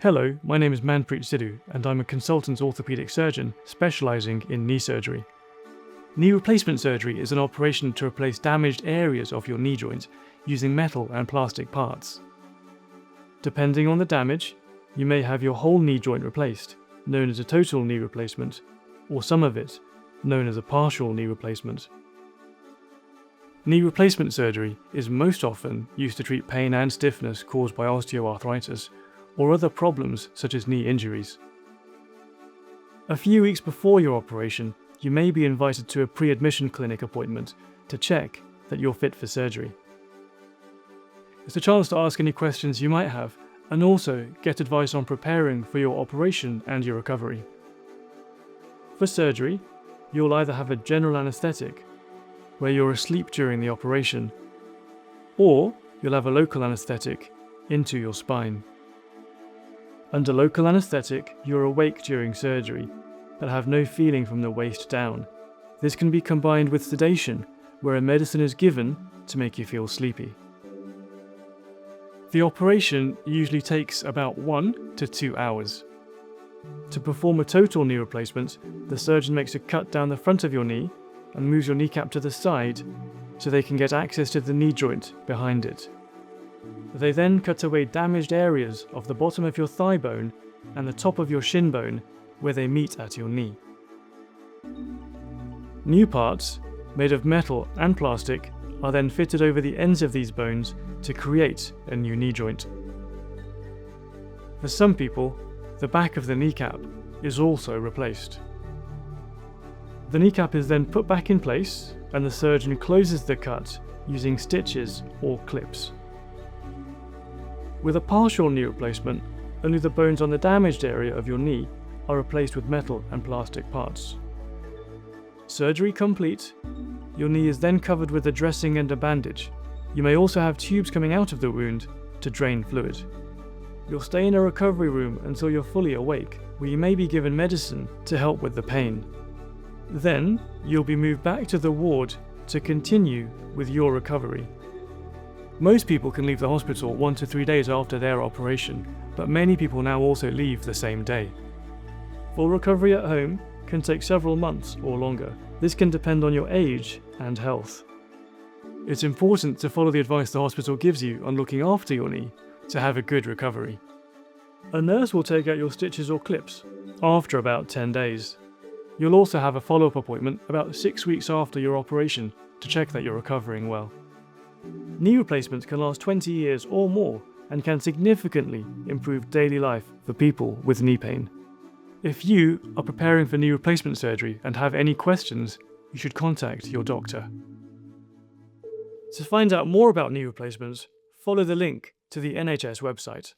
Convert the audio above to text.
Hello, my name is Manpreet Sidhu and I'm a consultant orthopaedic surgeon specialising in knee surgery. Knee replacement surgery is an operation to replace damaged areas of your knee joint using metal and plastic parts. Depending on the damage, you may have your whole knee joint replaced, known as a total knee replacement, or some of it, known as a partial knee replacement. Knee replacement surgery is most often used to treat pain and stiffness caused by osteoarthritis or other problems such as knee injuries. A few weeks before your operation, you may be invited to a pre-admission clinic appointment to check that you're fit for surgery. It's a chance to ask any questions you might have and also get advice on preparing for your operation and your recovery. For surgery, you'll either have a general anaesthetic, where you're asleep during the operation, or you'll have a local anaesthetic into your spine. Under local anaesthetic, you're awake during surgery, but have no feeling from the waist down. This can be combined with sedation, where a medicine is given to make you feel sleepy. The operation usually takes about 1 to 2 hours. To perform a total knee replacement, the surgeon makes a cut down the front of your knee and moves your kneecap to the side so they can get access to the knee joint behind it. They then cut away damaged areas of the bottom of your thigh bone and the top of your shin bone where they meet at your knee. New parts, made of metal and plastic, are then fitted over the ends of these bones to create a new knee joint. For some people, the back of the kneecap is also replaced. The kneecap is then put back in place and the surgeon closes the cut using stitches or clips. With a partial knee replacement, only the bones on the damaged area of your knee are replaced with metal and plastic parts. Surgery complete, your knee is then covered with a dressing and a bandage. You may also have tubes coming out of the wound to drain fluid. You'll stay in a recovery room until you're fully awake, where you may be given medicine to help with the pain. Then, you'll be moved back to the ward to continue with your recovery. Most people can leave the hospital 1 to 3 days after their operation, but many people now also leave the same day. Full recovery at home can take several months or longer. This can depend on your age and health. It's important to follow the advice the hospital gives you on looking after your knee to have a good recovery. A nurse will take out your stitches or clips after about 10 days. You'll also have a follow-up appointment about 6 weeks after your operation to check that you're recovering well. Knee replacements can last 20 years or more and can significantly improve daily life for people with knee pain. If you are preparing for knee replacement surgery and have any questions, you should contact your doctor. To find out more about knee replacements, follow the link to the NHS website.